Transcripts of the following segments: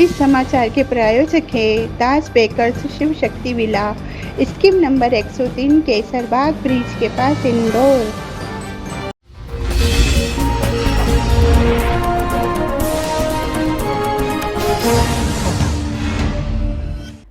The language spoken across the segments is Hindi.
इस समाचार के प्रायोजक हैं दास bakers Shiv Shakti villa, scheme number 103 Kesarbagh bridge के पास, इंदौर।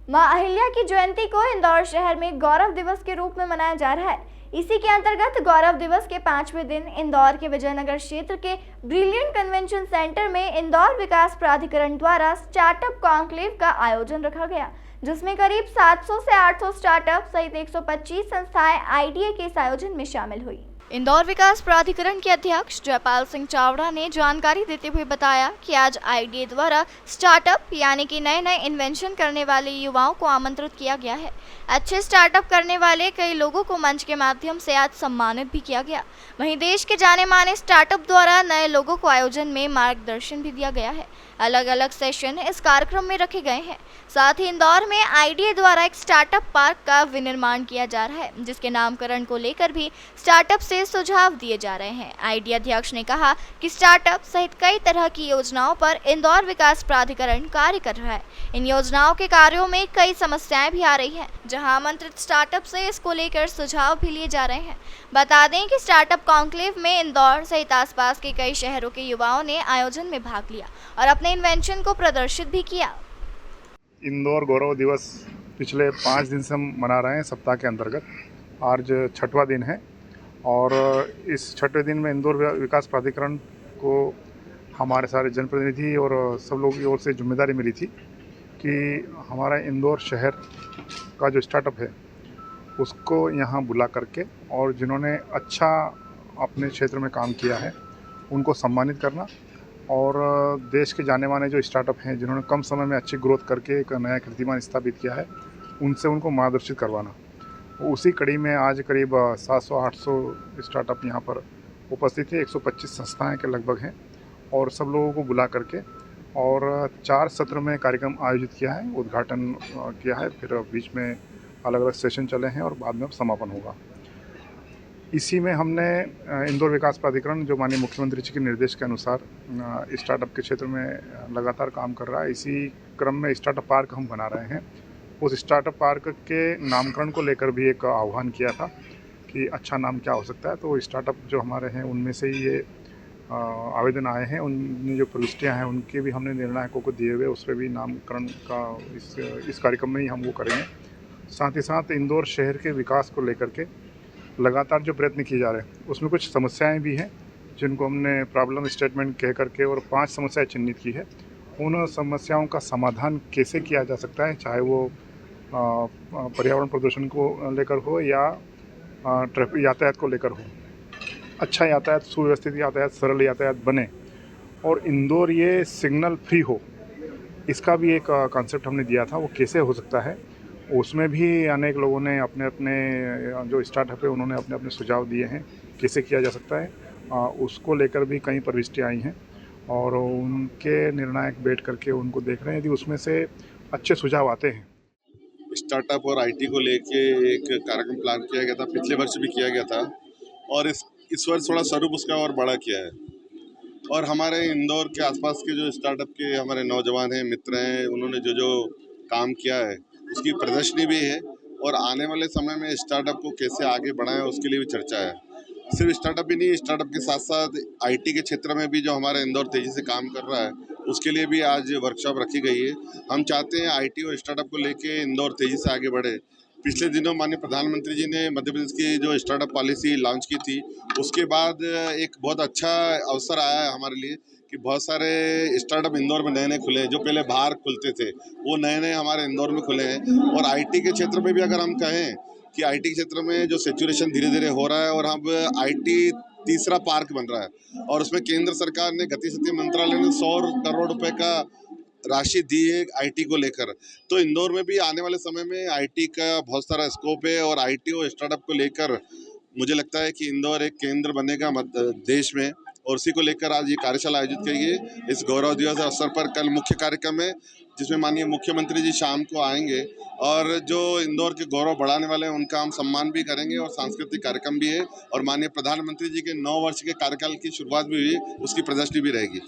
मां अहिल्या की जयंती को इंदौर शहर में गौरव दिवस के रूप में मनाया जा रहा है। इसी के अंतर्गत गौरव दिवस के 5वें दिन इंदौर के विजयनगर क्षेत्र के ब्रिलियंट कन्वेंशन सेंटर में इंदौर विकास प्राधिकरण द्वारा स्टार्टअप कॉन्क्लेव का आयोजन रखा गया, जिसमें करीब 700 से 800 स्टार्टअप सहित 125 संस्थाएं आईडीए के इस आयोजन में शामिल हुई। इंदौर विकास प्राधिकरण के अध्यक्ष जयपाल सिंह चावड़ा ने जानकारी देते हुए बताया कि आज आईडीए द्वारा स्टार्टअप यानी कि नए इन्वेंशन करने वाले युवाओं को आमंत्रित किया गया है। अच्छे स्टार्टअप करने वाले कई लोगों को मंच के माध्यम से आज सम्मानित भी किया गया। वहीं देश के जाने माने स्टार्टअप द्वारा नए लोगों को आयोजन में मार्गदर्शन भी दिया गया है। अलग अलग सेशन इस कार्यक्रम में रखे गए हैं। साथ ही इंदौर में आईडीए द्वारा एक स्टार्टअप पार्क का विनिर्माण किया जा रहा है, जिसके नामकरण को लेकर भी स्टार्टअप से सुझाव दिए जा रहे हैं। आईडीए अध्यक्ष ने कहा कि स्टार्टअप सहित कई तरह की योजनाओं पर इंदौर विकास प्राधिकरण कार्य कर रहा है। इन योजनाओं के कार्यों में कई समस्याएं भी आ रही हैं, जहां आमंत्रित स्टार्टअप से इसको लेकर सुझाव भी लिए जा रहे हैं। बता दें कि स्टार्टअप कॉन्क्लेव में इंदौर सहित आसपास के कई शहरों के युवाओं ने आयोजन में भाग लिया और अपने इन्वेंशन को प्रदर्शित भी किया। इंदौर गौरव दिवस पिछले 5 दिन से हम मना रहे हैं सप्ताह के अंतर्गत। आज 6वां दिन है और इस 6वें दिन में इंदौर विकास प्राधिकरण को हमारे सारे जनप्रतिनिधि और सब लोगों की ओर से जिम्मेदारी मिली थी कि हमारा इंदौर शहर का जो स्टार्टअप है उसको यहाँ बुला करके और जिन्होंने अच्छा अपने क्षेत्र में काम किया है उनको सम्मानित करना और देश के जाने माने जो स्टार्टअप हैं जिन्होंने कम समय में अच्छी ग्रोथ करके एक नया कीर्तिमान स्थापित किया है उनसे उनको मार्गदर्शित करवाना। उसी कड़ी में आज करीब 700-800 स्टार्टअप यहाँ पर उपस्थित थे। 125 संस्थाएं के लगभग हैं और सब लोगों को बुला करके और 4 सत्र में कार्यक्रम आयोजित किया है, उद्घाटन किया है, फिर बीच में अलग अलग सेशन चले हैं और बाद में अब समापन होगा। इसी में हमने इंदौर विकास प्राधिकरण जो माननीय मुख्यमंत्री जी के निर्देश के अनुसार स्टार्टअप के क्षेत्र में लगातार काम कर रहा है, इसी क्रम में स्टार्टअप पार्क हम बना रहे हैं। उस स्टार्टअप पार्क के नामकरण को लेकर भी एक आह्वान किया था कि अच्छा नाम क्या हो सकता है। तो स्टार्टअप जो हमारे हैं उनमें से ही ये आवेदन आए हैं, उनमें जो प्रविष्टियाँ हैं उनके भी हमने निर्णायकों को दिए हुए, उस पर भी नामकरण का इस कार्यक्रम में ही हम वो करेंगे। साथ ही साथ इंदौर शहर के विकास को लेकर के लगातार जो प्रयत्न किए जा रहे हैं उसमें कुछ समस्याएं भी हैं जिनको हमने प्रॉब्लम स्टेटमेंट कह करके और 5 समस्याएं चिन्हित की है। उन समस्याओं का समाधान कैसे किया जा सकता है, चाहे वो पर्यावरण प्रदूषण को लेकर हो या ट्रैफिक यातायात को लेकर हो। अच्छा यातायात, सुव्यवस्थित यातायात, सरल यातायात बने और इंदौर ये सिग्नल फ्री हो, इसका भी एक कॉन्सेप्ट हमने दिया था। वो कैसे हो सकता है उसमें भी अनेक लोगों ने अपने अपने जो स्टार्टअप है उन्होंने अपने अपने सुझाव दिए हैं कैसे किया जा सकता है। उसको लेकर भी कई प्रविष्टियाँ आई हैं और उनके निर्णायक बैठ करके उनको देख रहे हैं यदि उसमें से अच्छे सुझाव आते हैं। स्टार्टअप और आईटी को लेके एक कार्यक्रम प्लान किया गया था, पिछले वर्ष भी किया गया था और इस वर्ष थोड़ा स्वरूप उसका और बड़ा किया है। और हमारे इंदौर के आसपास के जो स्टार्टअप के हमारे नौजवान हैं, मित्र हैं, उन्होंने जो काम किया है उसकी प्रदर्शनी भी है और आने वाले समय में स्टार्टअप को कैसे आगे बढ़ाएं उसके लिए भी चर्चा है। सिर्फ स्टार्टअप ही नहीं, स्टार्टअप के साथ साथ आईटी के क्षेत्र में भी जो हमारा इंदौर तेज़ी से काम कर रहा है उसके लिए भी आज वर्कशॉप रखी गई है। हम चाहते हैं आईटी और स्टार्टअप को लेके इंदौर तेज़ी से आगे बढ़े। पिछले दिनों माननीय प्रधानमंत्री जी ने मध्य प्रदेश की जो स्टार्टअप पॉलिसी लॉन्च की थी उसके बाद एक बहुत अच्छा अवसर आया है हमारे लिए कि बहुत सारे स्टार्टअप इंदौर में नए खुले हैं। जो पहले बाहर खुलते थे वो नए हमारे इंदौर में खुले हैं। और आईटी के क्षेत्र में भी अगर हम कहें कि आईटी के क्षेत्र में जो सेचुरेशन धीरे धीरे हो रहा है और अब आईटी तीसरा पार्क बन रहा है और उसमें केंद्र सरकार ने गति शक्ति मंत्रालय ने 100 करोड़ रुपए का राशि दी है आईटी को लेकर। तो इंदौर में भी आने वाले समय में आईटी का बहुत सारा स्कोप है और आईटी और स्टार्टअप को लेकर मुझे लगता है कि इंदौर एक केंद्र बनेगा देश में और उसी को लेकर आज ये कार्यशाला आयोजित की गई। इस गौरव दिवस अवसर पर कल मुख्य कार्यक्रम है जिसमें माननीय मुख्यमंत्री जी शाम को आएंगे और जो इंदौर के गौरव बढ़ाने वाले हैं उनका हम सम्मान भी करेंगे और सांस्कृतिक कार्यक्रम भी है और माननीय प्रधानमंत्री जी के 9 वर्ष के कार्यकाल की शुरुआत भी हुई, उसकी प्रदर्शनी भी रहेगी।